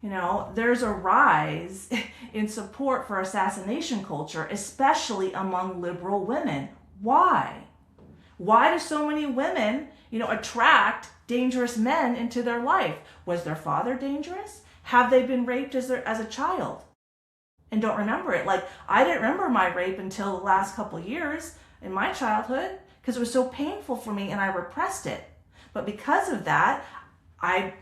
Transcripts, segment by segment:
There's a rise in support for assassination culture, especially among liberal women. Why? Why do so many women, attract dangerous men into their life? Was their father dangerous? Have they been raped as a child and don't remember it? Like, I didn't remember my rape until the last couple of years in my childhood because it was so painful for me and I repressed it. But because of that, I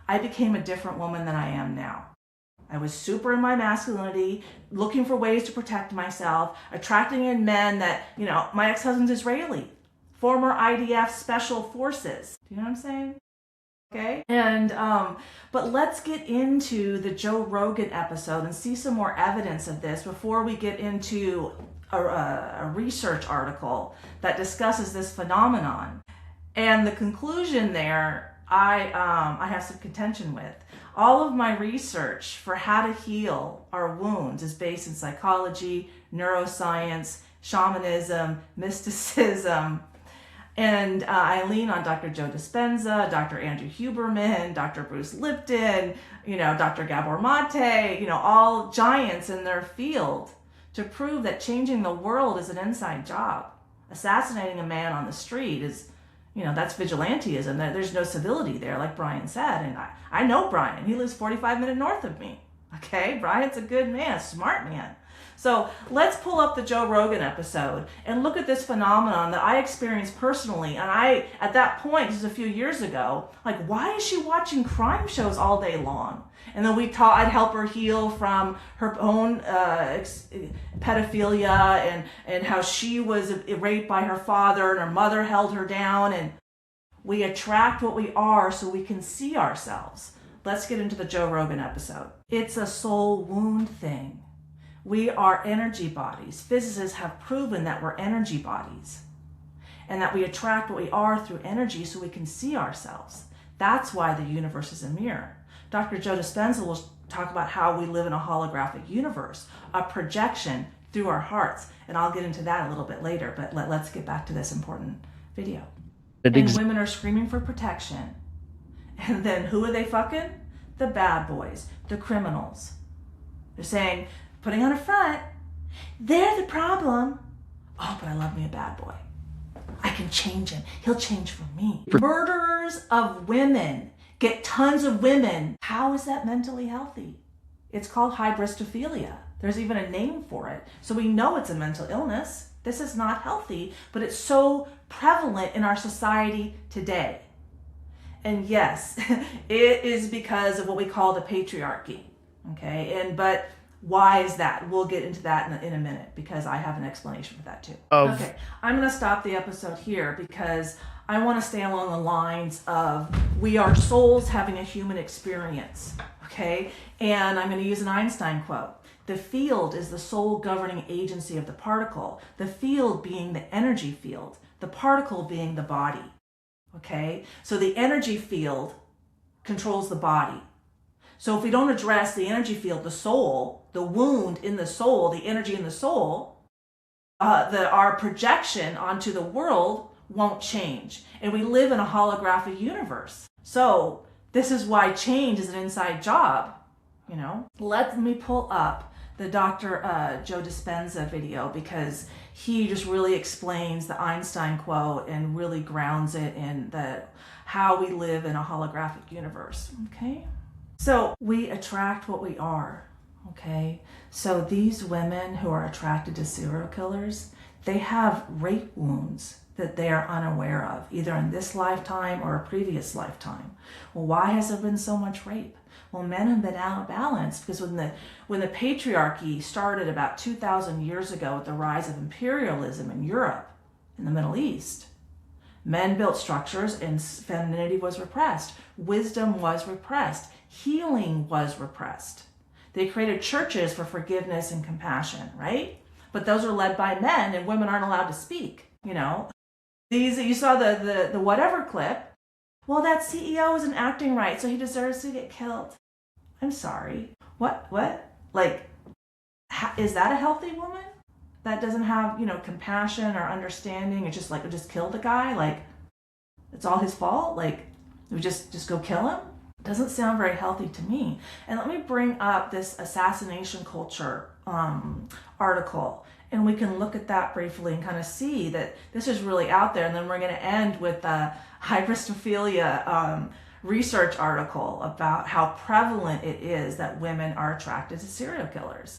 became a different woman than I am now. I was super in my masculinity, looking for ways to protect myself, attracting in men that, my ex-husband's Israeli, former IDF special forces. Do you know what I'm saying? Okay. And, but let's get into the Joe Rogan episode and see some more evidence of this before we get into a research article that discusses this phenomenon. And the conclusion there, I have some contention with. All of my research for how to heal our wounds is based in psychology, neuroscience, shamanism, mysticism, and I lean on Dr. Joe Dispenza, Dr. Andrew Huberman, Dr. Bruce Lipton, Dr. Gabor Mate, all giants in their field to prove that changing the world is an inside job. Assassinating a man on the street is, that's vigilantism. There's no civility there, like Brian said. And I know Brian. He lives 45 minutes north of me. Okay? Brian's a good man, a smart man. So let's pull up the Joe Rogan episode and look at this phenomenon that I experienced personally. And at that point, this is a few years ago, like, why is she watching crime shows all day long? And then I'd help her heal from her own pedophilia and how she was raped by her father and her mother held her down. And we attract what we are so we can see ourselves. Let's get into the Joe Rogan episode. It's a soul wound thing. We are energy bodies. Physicists have proven that we're energy bodies and that we attract what we are through energy so we can see ourselves. That's why the universe is a mirror. Dr. Joe Dispenza will talk about how we live in a holographic universe, a projection through our hearts. And I'll get into that a little bit later, but let's get back to this important video. And women are screaming for protection. And then who are they fucking? The bad boys, the criminals. They're saying, putting on a front, they're the problem. Oh, but I love me a bad boy. I can change him. He'll change for me. Murderers of women get tons of women. How is that mentally healthy? It's called hybristophilia. There's even a name for it. So we know it's a mental illness. This is not healthy, but it's so prevalent in our society today. And yes, it is because of what we call the patriarchy. Okay, but why is that? We'll get into that in a minute because I have an explanation for that too. Okay, I'm going to stop the episode here because I want to stay along the lines of we are souls having a human experience. Okay, and I'm going to use an Einstein quote. The field is the sole governing agency of the particle, the field being the energy field, the particle being the body. Okay, so the energy field controls the body. So if we don't address the energy field, the soul, the wound in the soul, the energy in the soul, our projection onto the world won't change. And we live in a holographic universe. So this is why change is an inside job, Let me pull up the Dr. Joe Dispenza video because he just really explains the Einstein quote and really grounds it in how we live in a holographic universe, okay? So we attract what we are, okay? So these women who are attracted to serial killers, they have rape wounds that they are unaware of, either in this lifetime or a previous lifetime. Well, why has there been so much rape? Well, men have been out of balance because when the patriarchy started about 2,000 years ago with the rise of imperialism in Europe, in the Middle East, men built structures and femininity was repressed. Wisdom was repressed. Healing was repressed. They created churches for forgiveness and compassion, right? But those are led by men and women aren't allowed to speak, You saw the whatever clip. Well, that CEO isn't acting right, so he deserves to get killed. I'm sorry. What? Like, is that a healthy woman that doesn't have, compassion or understanding and just kill the guy? Like, it's all his fault? Like, we just go kill him? Doesn't sound very healthy to me. And let me bring up this assassination culture article, and we can look at that briefly and kind of see that this is really out there. And then we're going to end with the hybristophilia research article about how prevalent it is that women are attracted to serial killers.